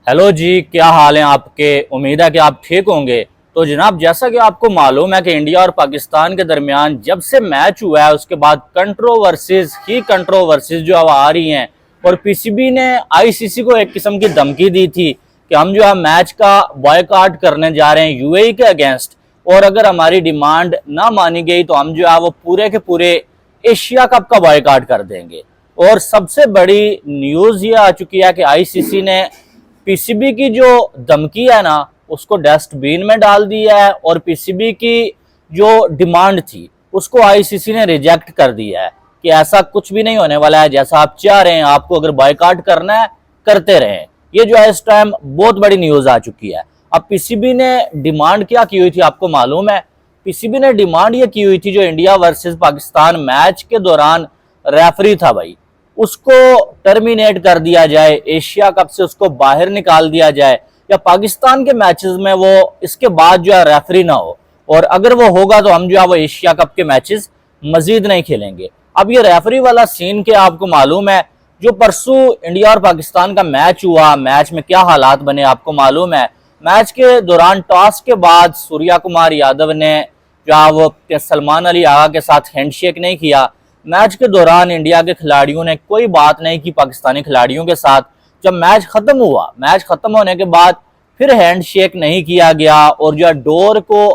Hello जी, क्या हाल है आपके। उम्मीद है कि आप ठीक होंगे। तो जनाब, जैसा कि आपको मालूम है कि इंडिया और पाकिस्तान के दरमियान जब से मैच हुआ है उसके बाद कंट्रोवर्सीज जो अब आ रही हैं। और पीसीबी ने आईसीसी को एक किस्म की धमकी दी थी कि हम जो है मैच का बॉयकॉट करने जा रहे हैं यूएई के अगेंस्ट, और अगर हमारी डिमांड ना मानी गई तो हम जो है वो पूरे के पूरे एशिया कप का बॉयकॉट कर देंगे। और सबसे बड़ी न्यूज़ ये आ चुकी है कि आईसीसी ने पीसीबी की जो धमकी है ना उसको डस्टबिन में डाल दिया है, और पीसीबी की जो डिमांड थी उसको आईसीसी ने रिजेक्ट कर दिया है कि ऐसा कुछ भी नहीं होने वाला है। जैसा आप चाह रहे हैं, आपको अगर बॉयकॉट करना है करते रहें। ये जो है इस टाइम बहुत बड़ी न्यूज आ चुकी है। अब पीसीबी ने डिमांड क्या की हुई थी आपको मालूम है? पीसीबी ने डिमांड ये की हुई थी, जो इंडिया वर्सेस पाकिस्तान मैच के दौरान रेफरी था भाई, उसको टर्मिनेट कर दिया जाए, एशिया कप से उसको बाहर निकाल दिया जाए, या पाकिस्तान के मैचेस में वो इसके बाद जो है रेफरी ना हो, और अगर वो होगा तो हम जो है वो एशिया कप के मैचेस मजीद नहीं खेलेंगे। अब ये रेफरी वाला सीन क्या आपको मालूम है? जो परसों इंडिया और पाकिस्तान का मैच हुआ, मैच में क्या हालात बने आपको मालूम है? मैच के दौरान टॉस के बाद सूर्या कुमार यादव ने जो है वो सलमान अली आगा के साथ हैंडशेक नहीं किया। मैच के दौरान इंडिया के खिलाड़ियों ने कोई बात नहीं की पाकिस्तानी खिलाड़ियों के साथ। जब मैच खत्म हुआ, मैच खत्म होने के बाद फिर हैंडशेक नहीं किया गया, और जो डोर को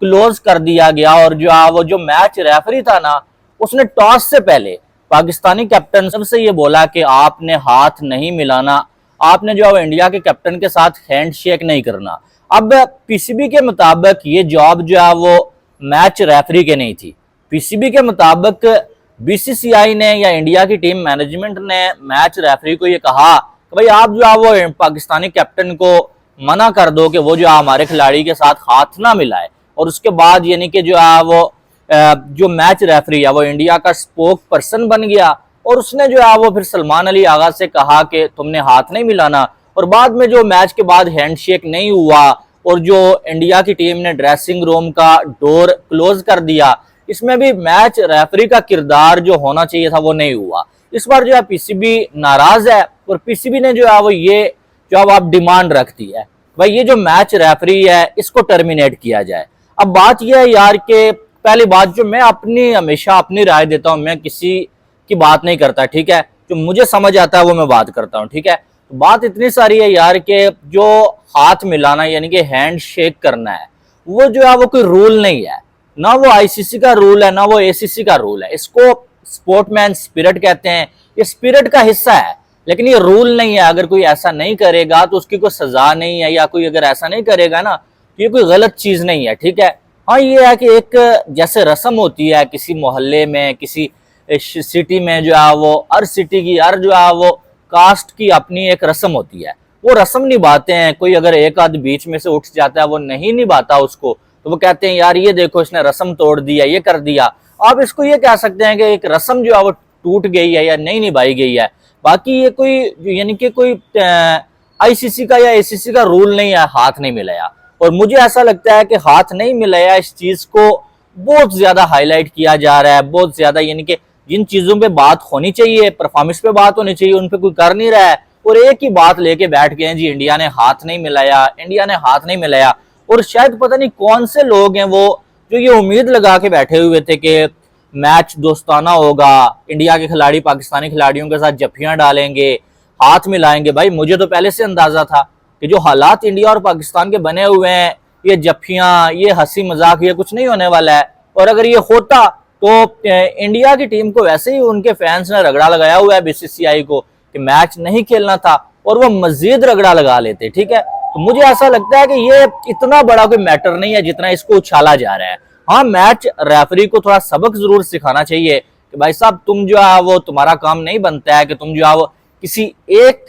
क्लोज कर दिया गया। और जो वो जो मैच रेफरी था ना, उसने टॉस से पहले पाकिस्तानी कैप्टन सबसे ये बोला कि आपने हाथ नहीं मिलाना, आपने जो है इंडिया के कैप्टन के साथ हैंडशेक नहीं करना। अब पीसीबी के मुताबिक ये जॉब जो है वो मैच रेफरी के नहीं थी। पीसीबी के मुताबिक बीसीसीआई ने या इंडिया की टीम मैनेजमेंट ने मैच रेफरी को ये कहा कि भाई आप जो है वो पाकिस्तानी कैप्टन को मना कर दो कि वो जो है हमारे खिलाड़ी के साथ हाथ ना मिलाए। और उसके बाद यानी कि जो है वो जो मैच रेफरी है वो इंडिया का स्पोक पर्सन बन गया, और उसने जो है वो फिर सलमान अली आगा से कहा कि तुमने हाथ नहीं मिलाना। और बाद में जो मैच के बाद हैंडशेक नहीं हुआ, और जो इंडिया की टीम ने ड्रेसिंग रूम का डोर क्लोज कर दिया, इसमें भी मैच रेफरी का किरदार जो होना चाहिए था वो नहीं हुआ। इस बार जो है पीसीबी नाराज है, और पीसीबी ने जो है वो ये जो अब आप डिमांड रखती है भाई ये जो मैच रेफरी है इसको टर्मिनेट किया जाए। अब बात यह है यार कि पहली बात, जो मैं अपनी हमेशा अपनी राय देता हूं, मैं किसी की बात नहीं करता, ठीक है। जो मुझे समझ आता है वो मैं बात करता हूं, ठीक है। तो बात इतनी सारी है यार कि जो हाथ मिलाना यानी कि हैंड शेक करना है, वो जो है वो कोई रूल नहीं है, ना वो आईसीसी का रूल है ना वो एसीसी का रूल है। इसको स्पोर्टमैन स्पिरिट कहते हैं, ये स्पिरिट का हिस्सा है, लेकिन ये रूल नहीं है। अगर कोई ऐसा नहीं करेगा तो उसकी कोई सजा नहीं है, या कोई अगर ऐसा नहीं करेगा ना तो ये कोई गलत चीज नहीं है, ठीक है। हाँ, ये है कि एक जैसे रस्म होती है किसी मोहल्ले में, किसी सिटी में, जो है वो हर सिटी की हर जो है वो कास्ट की अपनी एक रस्म होती है, वो रस्म निभाते हैं। कोई अगर एक आध बीच में से उठ जाता है, वो नहीं निभाता उसको, तो वो कहते हैं यार ये देखो इसने रस्म तोड़ दिया, ये कर दिया। आप इसको ये कह सकते हैं कि एक रस्म जो है वो टूट गई है या नहीं निभाई गई है। बाकी ये कोई यानी कि कोई आईसीसी का या एसीसी का रूल नहीं है हाथ नहीं मिलाया। और मुझे ऐसा लगता है कि हाथ नहीं मिलाया इस चीज को बहुत ज्यादा हाईलाइट किया जा रहा है, बहुत ज्यादा, यानी कि जिन चीजों पे बात होनी चाहिए, परफॉर्मेंस पे बात होनी चाहिए, उन पे कोई कर नहीं रहा है, और एक ही बात लेके बैठ गए हैं जी इंडिया ने हाथ नहीं मिलाया, इंडिया ने हाथ नहीं मिलाया। और शायद पता नहीं कौन से लोग हैं वो जो ये उम्मीद लगा के बैठे हुए थे कि मैच दोस्ताना होगा, इंडिया के खिलाड़ी पाकिस्तानी खिलाड़ियों के साथ जफ्फियां डालेंगे, हाथ मिलाएंगे। भाई मुझे तो पहले से अंदाजा था कि जो हालात इंडिया और पाकिस्तान के बने हुए हैं, ये जफ्फियां, ये हंसी मजाक, ये कुछ नहीं होने वाला है। और अगर ये होता तो इंडिया की टीम को वैसे ही उनके फैंस ने रगड़ा लगाया हुआ है बीसीसीआई को कि मैच नहीं खेलना था, और वो मजीद रगड़ा लगा लेते, ठीक है। तो मुझे ऐसा लगता है कि ये इतना बड़ा कोई मैटर नहीं है जितना इसको उछाला जा रहा है। हाँ, मैच रेफरी को थोड़ा सबक जरूर सिखाना चाहिए कि भाई साहब तुम जो है वो तुम्हारा काम नहीं बनता है कि तुम जो है वो किसी एक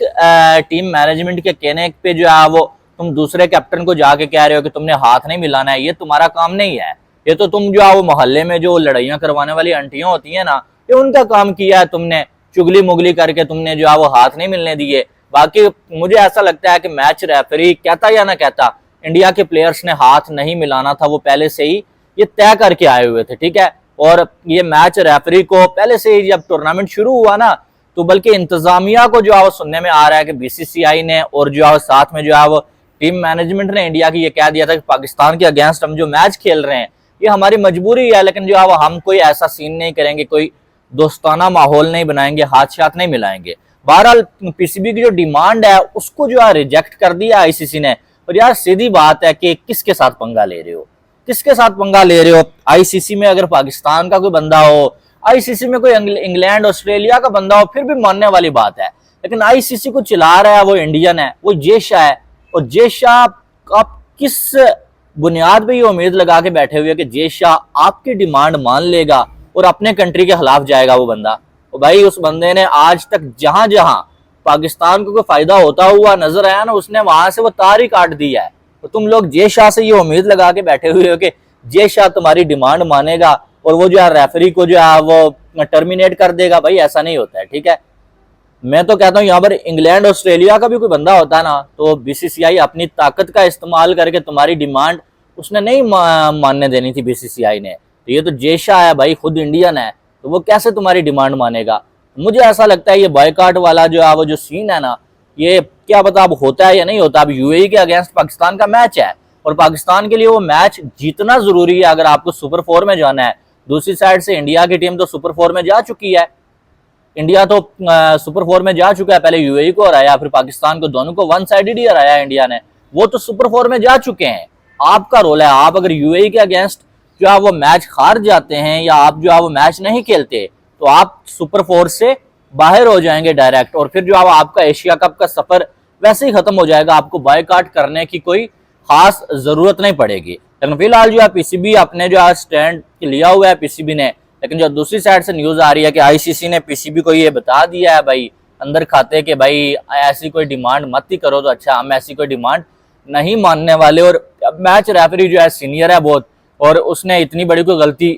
टीम मैनेजमेंट के कहने पे जो है वो तुम दूसरे कैप्टन को जाके कह रहे हो कि तुमने हाथ नहीं मिलाना है। ये तुम्हारा काम नहीं है। ये तो तुम जो है वो मोहल्ले में जो लड़ाइयां करवाने वाली आंटियां होती है ना, ये उनका काम किया है तुमने, चुगली मुगली करके तुमने जो है वो हाथ नहीं मिलने दिए। बाकी मुझे ऐसा लगता है कि मैच रेफरी कहता या ना कहता, इंडिया के प्लेयर्स ने हाथ नहीं मिलाना था, वो पहले से ही ये तय करके आए हुए थे, ठीक है। और ये मैच रेफरी को पहले से ही जब टूर्नामेंट शुरू हुआ ना, तो बल्कि इंतजामिया को जो है वो सुनने में आ रहा है कि बीसीसीआई ने और जो है साथ में जो है वो टीम मैनेजमेंट ने इंडिया की ये कह दिया था कि पाकिस्तान के अगेंस्ट हम जो मैच खेल रहे हैं ये हमारी मजबूरी है, लेकिन जो है वो हम कोई ऐसा सीन नहीं करेंगे, कोई दोस्ताना माहौल नहीं बनाएंगे, हाथ नहीं मिलाएंगे। बहरहाल पीसीबी की जो डिमांड है उसको जो है रिजेक्ट कर दिया आईसीसी ने। और यार सीधी बात है कि किसके साथ पंगा ले रहे हो, किसके साथ पंगा ले रहे हो। आईसीसी में अगर पाकिस्तान का कोई बंदा हो, आईसीसी में कोई इंग्लैंड ऑस्ट्रेलिया का बंदा हो, फिर भी मानने वाली बात है, लेकिन आईसीसी को चिल्ला रहा है वो इंडियन है, वो जेशा है। और जेशा आप किस बुनियाद पे ये उम्मीद लगा के बैठे हुए कि जेशा आपकी डिमांड मान लेगा और अपने कंट्री के खिलाफ जाएगा वो बंदा। तो भाई उस बंदे ने आज तक जहां जहां पाकिस्तान को कोई फायदा होता हुआ नजर आया ना, उसने वहां से वो तार ही काट दिया है। तो तुम लोग जेशा से ये उम्मीद लगा के बैठे हुए हो कि जेशा तुम्हारी डिमांड मानेगा और वो जो है रेफरी को जो है वो टर्मिनेट कर देगा। भाई ऐसा नहीं होता है, ठीक है। मैं तो कहता हूँ यहाँ पर इंग्लैंड ऑस्ट्रेलिया का भी कोई बंदा होता है ना, तो बीसीसीआई अपनी ताकत का इस्तेमाल करके तुम्हारी डिमांड उसने नहीं मानने देनी थी बीसीसीआई ने। तो ये तो जेशा है भाई, खुद इंडियन है, तो वो कैसे तुम्हारी डिमांड मानेगा। मुझे ऐसा लगता है ये बॉयकॉट वाला जो है वो जो सीन है ना, ये क्या पता अब होता है या नहीं होता। अब यूएई के अगेंस्ट पाकिस्तान का मैच है और पाकिस्तान के लिए वो मैच जीतना जरूरी है अगर आपको सुपर 4 में जाना है। दूसरी साइड से इंडिया की टीम तो सुपर 4 में जा चुकी है, इंडिया तो सुपर 4 में जा चुका है, पहले यूएई को हराया फिर पाकिस्तान को, दोनों को वन साइडेड ही हराया इंडिया ने, वो तो सुपर 4 में जा चुके हैं। आपका रोल है, आप अगर यूएई के अगेंस्ट जो है वो मैच हार जाते हैं या आप जो है वो मैच नहीं खेलते तो आप सुपर 4 से बाहर हो जाएंगे डायरेक्ट, और फिर जो है आपका एशिया कप का सफर वैसे ही खत्म हो जाएगा, आपको बायकॉट करने की कोई खास जरूरत नहीं पड़ेगी। लेकिन फिलहाल जो है पीसीबी अपने जो है स्टैंड लिया हुआ है पीसीबी ने, लेकिन जो दूसरी साइड से न्यूज आ रही है कि आईसीसी ने पीसीबी को ये बता दिया है भाई अंदर खाते कि भाई ऐसी कोई डिमांड मत ही करो, तो अच्छा हम ऐसी कोई डिमांड नहीं मानने वाले। और मैच रेफरी जो है सीनियर है बहुत, और उसने इतनी बड़ी कोई गलती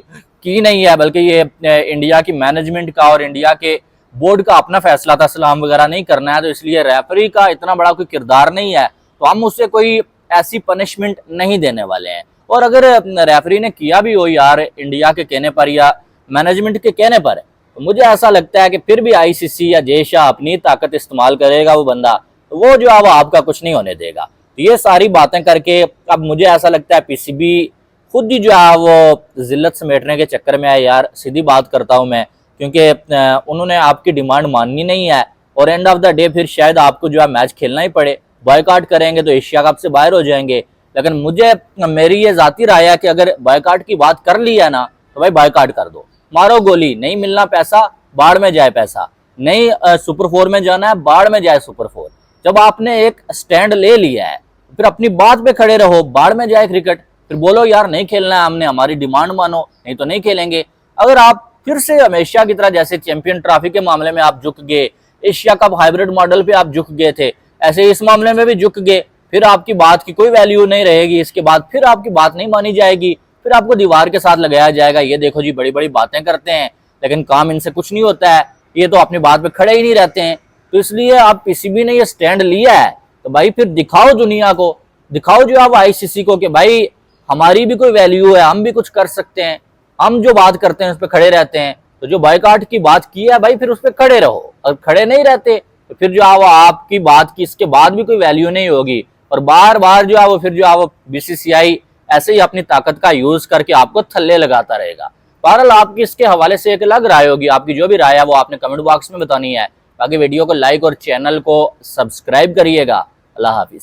की नहीं है, बल्कि ये इंडिया की मैनेजमेंट का और इंडिया के बोर्ड का अपना फैसला था, सलाम वगैरह नहीं करना है, तो इसलिए रेफरी का इतना बड़ा कोई किरदार नहीं है, तो हम उससे कोई ऐसी पनिशमेंट नहीं देने वाले हैं। और अगर रेफरी ने किया भी हो यार इंडिया के कहने पर या मैनेजमेंट के कहने पर, तो मुझे ऐसा लगता है कि फिर भी आईसीसी या जेशा अपनी ताकत इस्तेमाल करेगा वो बंदा, तो वो जो है वो आपका कुछ नहीं होने देगा। तो ये सारी बातें करके अब मुझे ऐसा लगता है पीसीबी खुद ही जो है वो जिल्लत समेटने के चक्कर में है यार, सीधी बात करता हूं मैं, क्योंकि उन्होंने आपकी डिमांड माननी नहीं है और एंड ऑफ द डे फिर शायद आपको जो है मैच खेलना ही पड़े। बॉयकॉट करेंगे तो एशिया कप से बाहर हो जाएंगे। लेकिन मुझे मेरी ये जाती राय है कि अगर बॉयकॉट की बात कर ली है ना तो भाई बॉयकॉट कर दो, मारो गोली, नहीं मिलना पैसा बाढ़ में जाए पैसा, नहीं सुपर 4 में जाना है बाढ़ में जाए सुपर 4। जब आपने एक स्टैंड ले लिया है फिर अपनी बात पे खड़े रहो, बाढ़ में जाए क्रिकेट, फिर बोलो यार नहीं खेलना है हमने, हमारी डिमांड मानो, नहीं तो नहीं खेलेंगे। अगर आप फिर से हमेशा की तरह जैसे चैंपियन ट्रॉफी के मामले में आप झुक गए, एशिया कप हाइब्रिड मॉडल पे आप झुक गए थे, ऐसे इस मामले में भी झुक गए, फिर आपकी बात की कोई वैल्यू नहीं रहेगी, इसके बाद फिर आपकी बात नहीं मानी जाएगी, फिर आपको दीवार के साथ लगाया जाएगा। ये देखो जी बड़ी बड़ी बातें करते हैं लेकिन काम इनसे कुछ नहीं होता है, ये तो अपनी बात पे खड़े ही नहीं रहते हैं। तो इसलिए आप पीसीबी ने ये स्टैंड लिया है तो भाई फिर दिखाओ दुनिया को, दिखाओ जो आप आईसीसी को कि भाई हमारी भी कोई वैल्यू है, हम भी कुछ कर सकते हैं, हम जो बात करते हैं उस पर खड़े रहते हैं। तो जो बॉयकॉट की बात की है भाई फिर उस पर खड़े रहो, और खड़े नहीं रहते तो फिर जो है वो आपकी बात की इसके बाद भी कोई वैल्यू नहीं होगी, और बार बार जो है वो फिर जो है वो बीसीसीआई ऐसे ही अपनी ताकत का यूज करके आपको थल्ले लगाता रहेगा। बहरहाल आपकी इसके हवाले से एक अलग राय होगी, आपकी जो भी राय है वो आपने कमेंट बॉक्स में बतानी है। बाकी वीडियो को लाइक और चैनल को सब्सक्राइब करिएगा। अल्लाह हाफिज।